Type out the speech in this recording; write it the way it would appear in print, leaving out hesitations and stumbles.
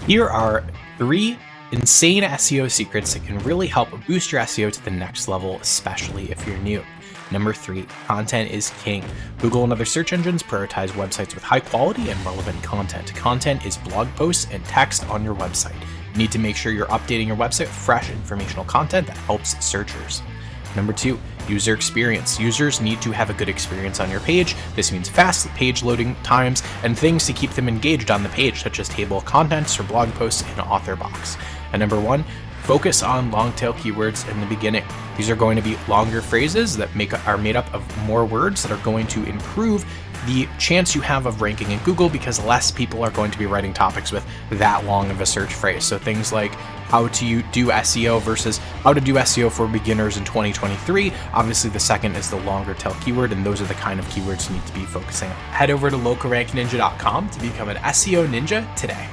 Here are 3 insane SEO secrets that can really help boost your SEO to the next level, especially if you're new. Number 3, content is king. Google and other search engines prioritize websites with high quality and relevant content. Content is blog posts and text on your website. You need to make sure you're updating your website with fresh informational content that helps searchers. Number 2, user experience. Users need to have a good experience on your page. This means fast page loading times and things to keep them engaged on the page, such as table of contents or blog posts in author box. And number 1, focus on long tail keywords in the beginning. These are going to be longer phrases that are made up of more words that are going to improve the chance you have of ranking in Google, because less people are going to be writing topics with that long of a search phrase. So things like how to do SEO versus how to do SEO for beginners in 2023. Obviously, the second is the longer tail keyword, and those are the kind of keywords you need to be focusing on. Head over to localrankninja.com to become an SEO ninja today.